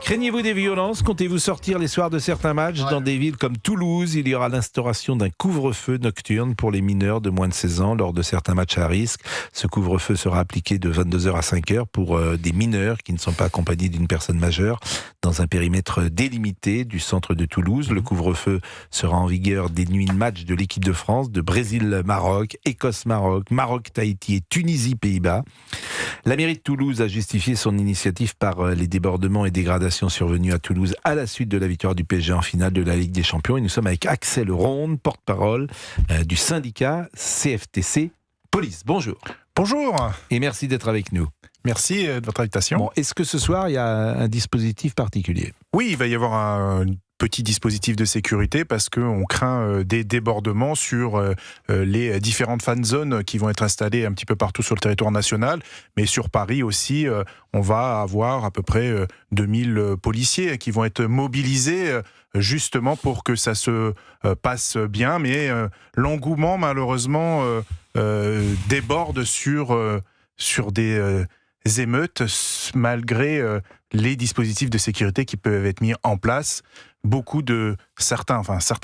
Craignez-vous des violences? Comptez-vous sortir les soirs de certains matchs? Dans des villes comme Toulouse, il y aura l'instauration d'un couvre-feu nocturne pour les mineurs de moins de 16 ans lors de certains matchs à risque. Ce couvre-feu sera appliqué de 22h à 5h pour des mineurs qui ne sont pas accompagnés d'une personne majeure dans un périmètre délimité du centre de Toulouse. Le couvre-feu sera en vigueur des nuits de match de l'équipe de France, de Brésil-Maroc, Écosse-Maroc, Maroc-Tahiti et Tunisie-Pays-Bas. La mairie de Toulouse a justifié son initiative par les débordements et dégradations survenus à Toulouse à la suite de la victoire du PSG en finale de la Ligue des Champions. Et nous sommes avec Axel Ronde, porte-parole du syndicat CFTC Police. Bonjour. Bonjour. Et merci d'être avec nous. Merci de votre invitation. Bon, est-ce que ce soir, il y a un dispositif particulier? Oui, il va y avoir un petit dispositif de sécurité parce qu'on craint des débordements sur les différentes fan zones qui vont être installées un petit peu partout sur le territoire national. Mais sur Paris aussi, on va avoir à peu près 2000 policiers qui vont être mobilisés justement pour que ça se passe bien. Mais l'engouement, malheureusement, déborde sur des émeutes malgré les dispositifs de sécurité qui peuvent être mis en place. Beaucoup de certains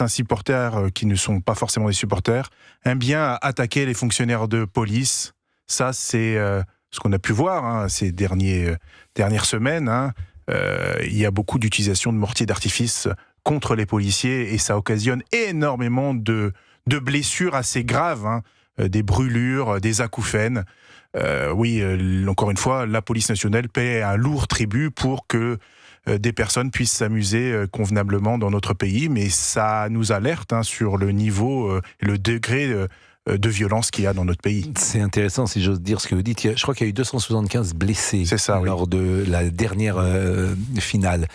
supporters qui ne sont pas forcément des supporters aiment bien attaquer les fonctionnaires de police. Ça, c'est ce qu'on a pu voir ces dernières semaines. Il y a beaucoup d'utilisation de mortiers d'artifice contre les policiers et ça occasionne énormément de blessures assez graves, des brûlures, des acouphènes. Encore une fois, la police nationale paie un lourd tribut pour que des personnes puissent s'amuser convenablement dans notre pays, mais ça nous alerte sur le niveau et le degré de violence qu'il y a dans notre pays. C'est intéressant, si j'ose dire ce que vous dites. Je crois qu'il y a eu 275 blessés lors de la dernière finale.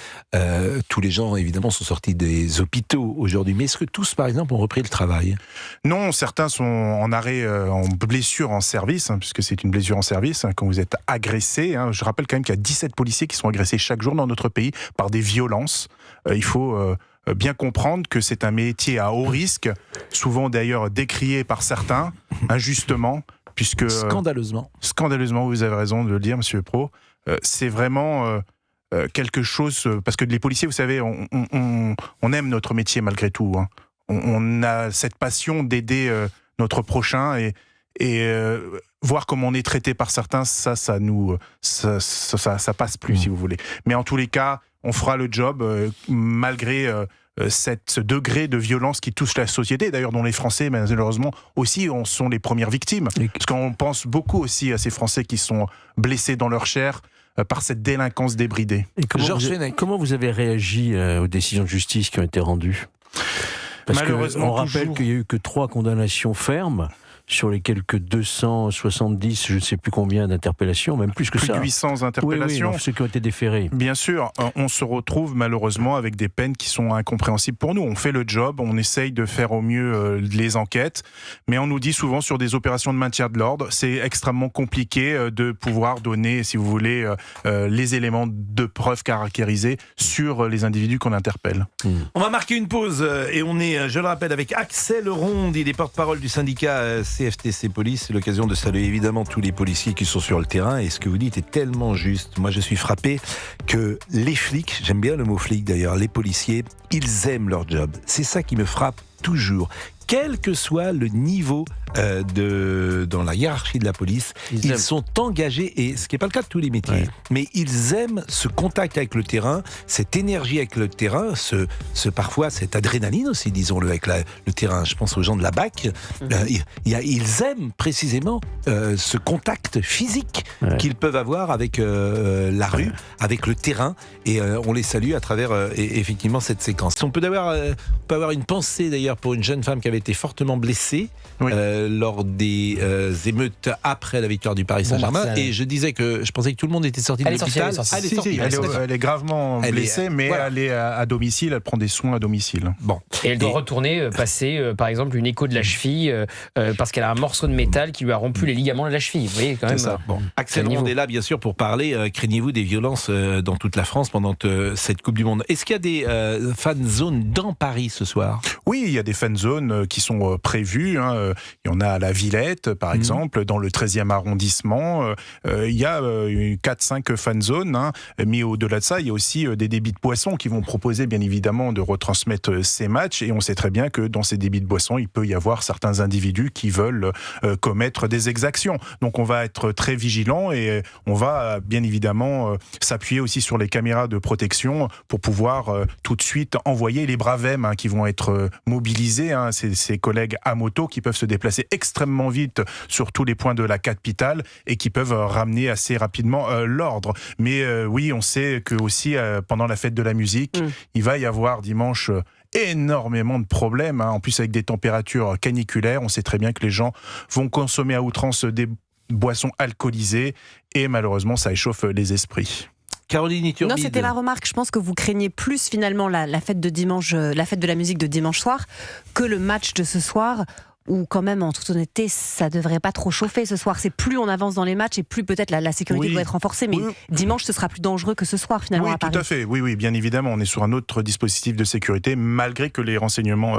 Tous les gens, évidemment, sont sortis des hôpitaux aujourd'hui. Mais est-ce que tous, par exemple, ont repris le travail? Non, certains sont en arrêt, en blessure en service, puisque c'est une blessure en service, quand vous êtes agressé. Je rappelle quand même qu'il y a 17 policiers qui sont agressés chaque jour dans notre pays par des violences. Il faut bien comprendre que c'est un métier à haut risque, souvent d'ailleurs décrié par certains, injustement, puisque... Scandaleusement, vous avez raison de le dire, monsieur Pro. C'est vraiment quelque chose... Parce que les policiers, vous savez, on aime notre métier malgré tout. On a cette passion d'aider notre prochain et voir comment on est traité par certains, ça passe plus, si vous voulez. Mais en tous les cas, on fera le job malgré ce degré de violence qui touche la société, d'ailleurs dont les Français, malheureusement, aussi sont les premières victimes. Parce qu'on pense beaucoup aussi à ces Français qui sont blessés dans leur chair par cette délinquance débridée. Et comment vous avez réagi aux décisions de justice qui ont été rendues? Parce qu'on rappelle qu'il n'y a eu que 3 condamnations fermes sur les quelques 270, je ne sais plus combien d'interpellations, même plus que ça. Plus de 800 interpellations. Oui, ceux qui ont été déférés. Bien sûr, on se retrouve malheureusement avec des peines qui sont incompréhensibles pour nous. On fait le job, on essaye de faire au mieux les enquêtes, mais on nous dit souvent sur des opérations de maintien de l'ordre, c'est extrêmement compliqué de pouvoir donner, si vous voulez, les éléments de preuve caractérisés sur les individus qu'on interpelle. On va marquer une pause et on est, je le rappelle, avec Axel Ronde, il est porte-parole du syndicat CFTC Police. C'est l'occasion de saluer évidemment tous les policiers qui sont sur le terrain et ce que vous dites est tellement juste. Moi je suis frappé que les flics, j'aime bien le mot flic d'ailleurs, les policiers, ils aiment leur job. C'est ça qui me frappe toujours. Quel que soit le niveau dans la hiérarchie de la police, ils sont engagés, et ce qui n'est pas le cas de tous les métiers, mais ils aiment ce contact avec le terrain, cette énergie avec le terrain, parfois cette adrénaline aussi, disons-le, avec le terrain. Je pense aux gens de la BAC, ils aiment précisément ce contact physique qu'ils peuvent avoir avec la rue, avec le terrain, et on les salue à travers effectivement cette séquence. On peut avoir une pensée d'ailleurs pour une jeune femme qui avait été fortement blessée lors des émeutes après la victoire du Paris Saint-Germain. Et je disais que je pensais que tout le monde était sorti de l'hôpital. Elle est gravement blessée, mais elle est à domicile, elle prend des soins à domicile. Bon. Et elle doit retourner passer, par exemple, une écho de la cheville, parce qu'elle a un morceau de métal qui lui a rompu les ligaments de la cheville. Vous voyez, quand même. Ça. Bon. Axel Ronde est là, bien sûr, pour parler. Craignez-vous des violences dans toute la France pendant cette Coupe du Monde? Est-ce qu'il y a des fan zones dans Paris ce soir? Oui, il y a des fan zones qui sont prévues. Il y en a à la Villette, par exemple, dans le 13e arrondissement. Il y a 4-5 fan zones, hein, mais au-delà de ça, il y a aussi des débits de boissons qui vont proposer, bien évidemment, de retransmettre ces matchs. Et on sait très bien que dans ces débits de boissons, il peut y avoir certains individus qui veulent commettre des exactions. Donc on va être très vigilant et on va bien évidemment s'appuyer aussi sur les caméras de protection pour pouvoir tout de suite envoyer les Bravem qui vont être mobilisés, hein, ces collègues à moto qui peuvent se déplacer extrêmement vite sur tous les points de la capitale et qui peuvent ramener assez rapidement l'ordre. Mais oui, on sait que aussi pendant la fête de la musique, il va y avoir dimanche énormément de problèmes, hein. En plus avec des températures caniculaires, on sait très bien que les gens vont consommer à outrance des boissons alcoolisées et malheureusement ça échauffe les esprits. Caroline Iturbide. Non, c'était ma remarque. Je pense que vous craignez plus finalement la fête de dimanche, la fête de la musique de dimanche soir que le match de ce soir. Où quand même, en toute honnêteté, ça devrait pas trop chauffer ce soir. C'est plus on avance dans les matchs et plus peut-être la sécurité doit être renforcée. Mais dimanche, ce sera plus dangereux que ce soir finalement à Paris. Oui, tout à fait. Oui, bien évidemment, on est sur un autre dispositif de sécurité, malgré que les renseignements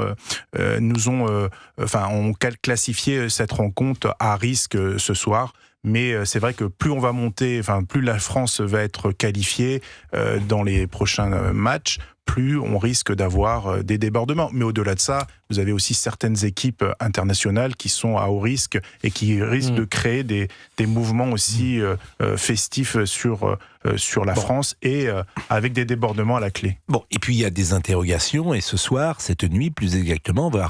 nous ont, ont classifié cette rencontre à risque ce soir. Mais c'est vrai que plus on va monter, plus la France va être qualifiée dans les prochains matchs, plus on risque d'avoir des débordements. Mais au-delà de ça, vous avez aussi certaines équipes internationales qui sont à haut risque et qui risquent de créer des mouvements aussi festifs sur la France et avec des débordements à la clé. Bon, et puis il y a des interrogations et ce soir, cette nuit plus exactement, on va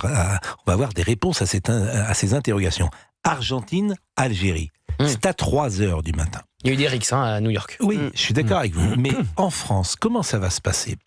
avoir des réponses à ces interrogations. Argentine, Algérie. C'est à 3h du matin. Il y a eu des rixes à New York. Oui, je suis d'accord avec vous. Mais en France, comment ça va se passer ?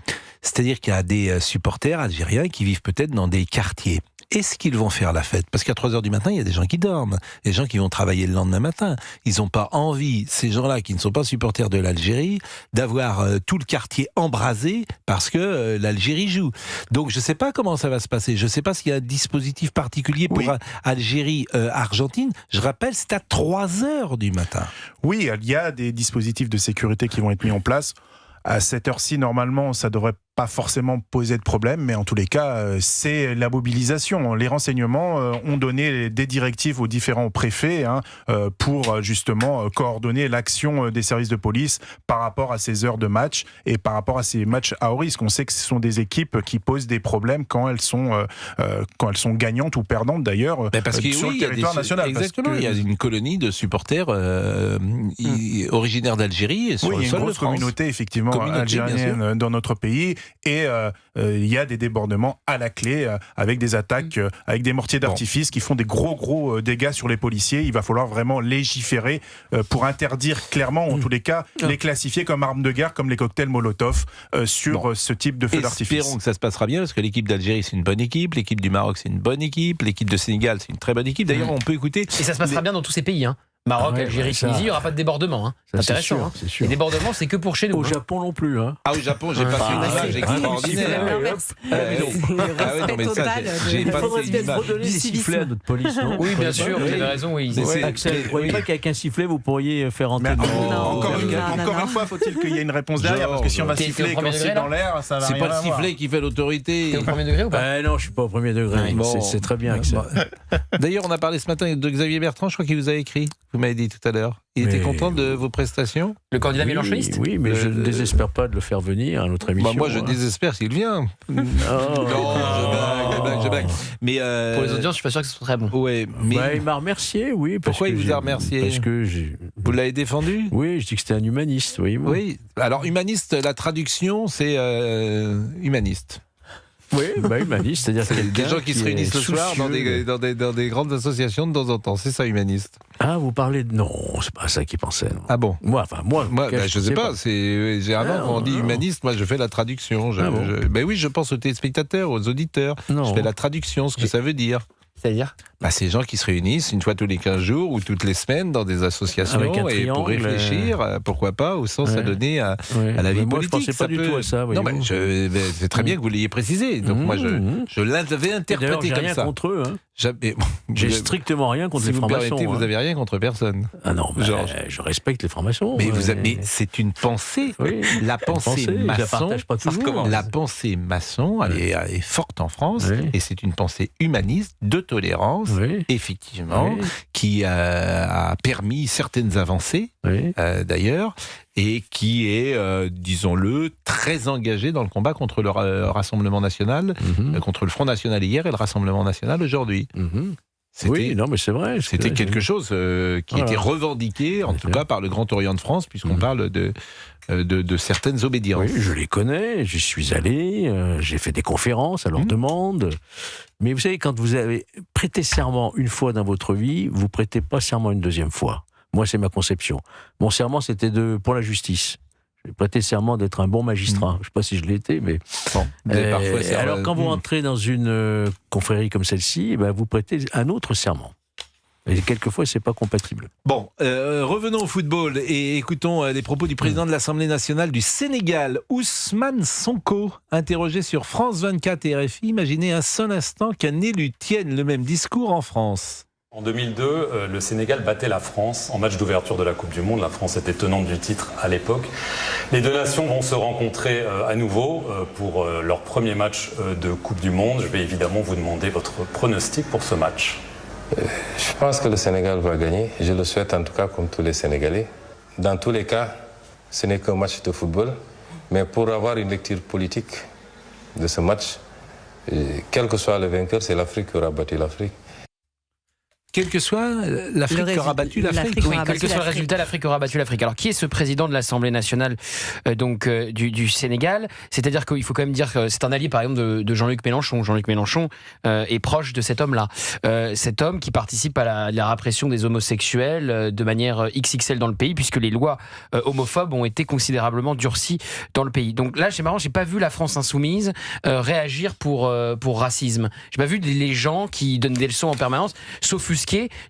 C'est-à-dire qu'il y a des supporters algériens qui vivent peut-être dans des quartiers. Est-ce qu'ils vont faire la fête ? Parce qu'à 3h du matin, il y a des gens qui dorment, des gens qui vont travailler le lendemain matin. Ils n'ont pas envie, ces gens-là qui ne sont pas supporters de l'Algérie, d'avoir tout le quartier embrasé parce que l'Algérie joue. Donc je ne sais pas comment ça va se passer. Je ne sais pas s'il y a un dispositif particulier pour Algérie-Argentine. Je rappelle, c'est à 3h du matin. Oui, il y a des dispositifs de sécurité qui vont être mis en place. À cette heure-ci, normalement, ça devrait pas forcément poser de problème, mais en tous les cas, c'est la mobilisation. Les renseignements ont donné des directives aux différents préfets pour justement coordonner l'action des services de police par rapport à ces heures de match et par rapport à ces matchs à haut risque. On sait que ce sont des équipes qui posent des problèmes quand elles sont gagnantes ou perdantes d'ailleurs sur le territoire national. Exactement, il y a une colonie de supporters originaires d'Algérie. Oui, il y a une grosse communauté effectivement algérienne dans notre pays. Et il y a des débordements à la clé avec des attaques, avec des mortiers d'artifice qui font des gros dégâts sur les policiers. Il va falloir vraiment légiférer pour interdire clairement, en tous les cas, les classifier comme armes de guerre, comme les cocktails Molotov sur ce type de feu d'artifice. Espérons que ça se passera bien, parce que l'équipe d'Algérie, c'est une bonne équipe, l'équipe du Maroc, c'est une bonne équipe, l'équipe de Sénégal, c'est une très bonne équipe. D'ailleurs, on peut écouter... Et ça se passera bien dans tous ces pays, Maroc, Algérie, Tunisie, il n'y aura pas de débordement. C'est intéressant. C'est sûr. Les débordements, c'est que pour chez nous. Au Japon non plus. Ah, au Japon, j'ai passé une image extraordinaire. Il faudrait peut-être redonner des sifflets à notre police, non ? Oui, bien sûr, vous avez raison. Axel, vous ne croyez pas qu'avec un sifflet, vous pourriez faire entrer... Encore une fois, faut-il qu'il y ait une réponse derrière ? Parce que si on va siffler comme si dans l'air, ça va rien. C'est pas le sifflet qui fait l'autorité. T'es au premier degré ou pas ? Non, je ne suis pas au premier degré. C'est très bien, Axel. D'ailleurs, on a parlé ce matin de Xavier Bertrand, je crois qu'il vous a écrit. Vous m'avez dit tout à l'heure. Il était content de vos prestations ? Le candidat mélenchoniste ? Oui, mais je ne désespère pas de le faire venir à notre émission. Moi, je désespère s'il vient. Non, je blague. Mais pour les audiences, je suis pas sûr que ce soit très bon. Ouais, mais il m'a remercié, oui. Pourquoi il vous a remercié ? Parce que vous l'avez défendu ? Oui, je dis que c'était un humaniste, oui. Oui. Alors humaniste, la traduction, c'est humaniste. Oui, humaniste, c'est-à-dire des gens qui se réunissent le soir dans des grandes associations de temps en temps. C'est ça, humaniste. Ah, vous parlez de... Non, c'est pas ça qu'il pensait. Non. Ah bon ? Moi, je sais pas. Généralement, quand on dit humaniste, moi, je fais la traduction. Oui, je pense aux téléspectateurs, aux auditeurs. Non. Je fais la traduction, ce que ça veut dire. C'est-à-dire ? Ces gens qui se réunissent une fois tous les 15 jours ou toutes les semaines dans des associations et pour réfléchir, pourquoi pas, au sens à donner à la vie politique. Moi, je pensais pas du tout à ça. Non, c'est très bien que vous l'ayez précisé. Donc moi, je l'avais interprété comme ça. J'ai rien contre eux. J'ai strictement rien contre les francs-maçons. Vous n'avez rien contre personne. Ah non, je respecte les francs-maçons. Mais c'est une pensée. La pensée maçon. La pensée maçon, elle est forte en France et c'est une pensée humaniste de tolérance Oui. effectivement, Oui. qui a permis certaines avancées, Oui. d'ailleurs, et qui est, disons-le, très engagé dans le combat contre le Rassemblement national, contre le Front national hier et le Rassemblement national aujourd'hui. Oui, non, mais c'est vrai. C'était quelque chose qui était revendiqué, en tout cas par le Grand Orient de France, puisqu'on parle de certaines obédiences. Oui, je les connais, j'y suis allé, j'ai fait des conférences à leur demande. Mais vous savez, quand vous avez prêté serment une fois dans votre vie, vous prêtez pas serment une deuxième fois. Moi, c'est ma conception. Mon serment, c'était pour la justice. J'ai prêté serment d'être un bon magistrat. Je ne sais pas si je l'ai été, mais... Bon, parfois, alors, quand vous entrez dans une confrérie comme celle-ci, vous prêtez un autre serment. Et quelquefois, c'est pas compatible. Bon, revenons au football et écoutons les propos du président de l'Assemblée nationale du Sénégal, Ousmane Sonko, interrogé sur France 24 et RFI. Imaginez un seul instant qu'un élu tienne le même discours en France. En 2002, le Sénégal battait la France en match d'ouverture de la Coupe du Monde. La France était tenante du titre à l'époque. Les deux nations vont se rencontrer à nouveau pour leur premier match de Coupe du Monde. Je vais évidemment vous demander votre pronostic pour ce match. Je pense que le Sénégal va gagner. Je le souhaite en tout cas comme tous les Sénégalais. Dans tous les cas, ce n'est qu'un match de football. Mais pour avoir une lecture politique de ce match, quel que soit le vainqueur, c'est l'Afrique qui aura battu l'Afrique. Quel que soit l'Afrique qui aura battu l'Afrique. Oui, quel que soit le résultat, l'Afrique aura battu l'Afrique. Alors, qui est ce président de l'Assemblée nationale du Sénégal ? C'est-à-dire qu'il faut quand même dire que c'est un allié, par exemple, de Jean-Luc Mélenchon. Jean-Luc Mélenchon est proche de cet homme-là. Cet homme qui participe à la répression des homosexuels de manière XXL dans le pays, puisque les lois homophobes ont été considérablement durcies dans le pays. Donc là, c'est marrant, j'ai pas vu la France insoumise réagir pour racisme. J'ai pas vu les gens qui donnent des leçons en permanence, s'offusquer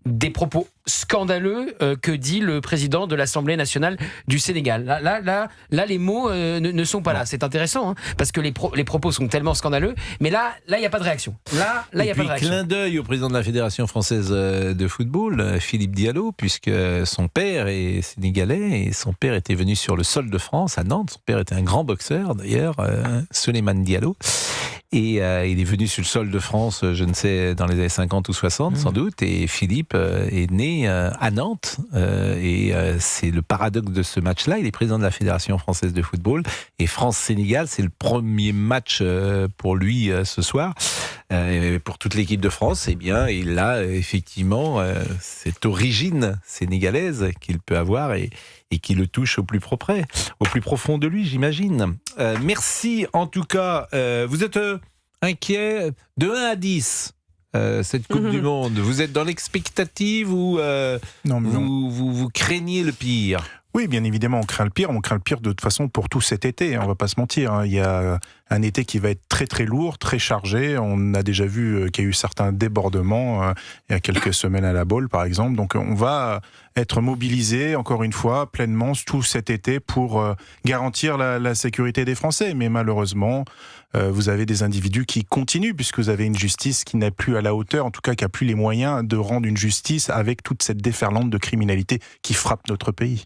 des propos scandaleux que dit le président de l'Assemblée nationale du Sénégal. Là, les mots ne sont pas là. C'est intéressant, hein, parce que les propos sont tellement scandaleux, mais là, il n'y a pas de réaction. Là, il n'y a pas de réaction. Clin d'œil au président de la Fédération française de football, Philippe Diallo, puisque son père est sénégalais et son père était venu sur le sol de France, à Nantes. Son père était un grand boxeur, d'ailleurs, Souleymane Diallo. Et il est venu sur le sol de France, je ne sais, dans les années 50 ou 60, sans doute. Et Philippe est né à Nantes. Et c'est le paradoxe de ce match-là. Il est président de la Fédération française de football. Et France-Sénégal, c'est le premier match pour lui ce soir. Pour toute l'équipe de France, eh bien, il a effectivement cette origine sénégalaise qu'il peut avoir et qui le touche au plus profond de lui, j'imagine. Merci en tout cas. Vous êtes inquiet de 1 à 10 cette Coupe du Monde. Vous êtes dans l'expectative ou vous craignez le pire ? Oui, bien évidemment, on craint le pire. On craint le pire de toute façon pour tout cet été. On va pas se mentir. Il y a un été qui va être très très lourd, très chargé. On a déjà vu qu'il y a eu certains débordements il y a quelques semaines à La Baule, par exemple. Donc on va être mobilisé, encore une fois, pleinement tout cet été pour garantir la sécurité des Français. Mais malheureusement, vous avez des individus qui continuent, puisque vous avez une justice qui n'est plus à la hauteur, en tout cas qui n'a plus les moyens de rendre une justice avec toute cette déferlante de criminalité qui frappe notre pays.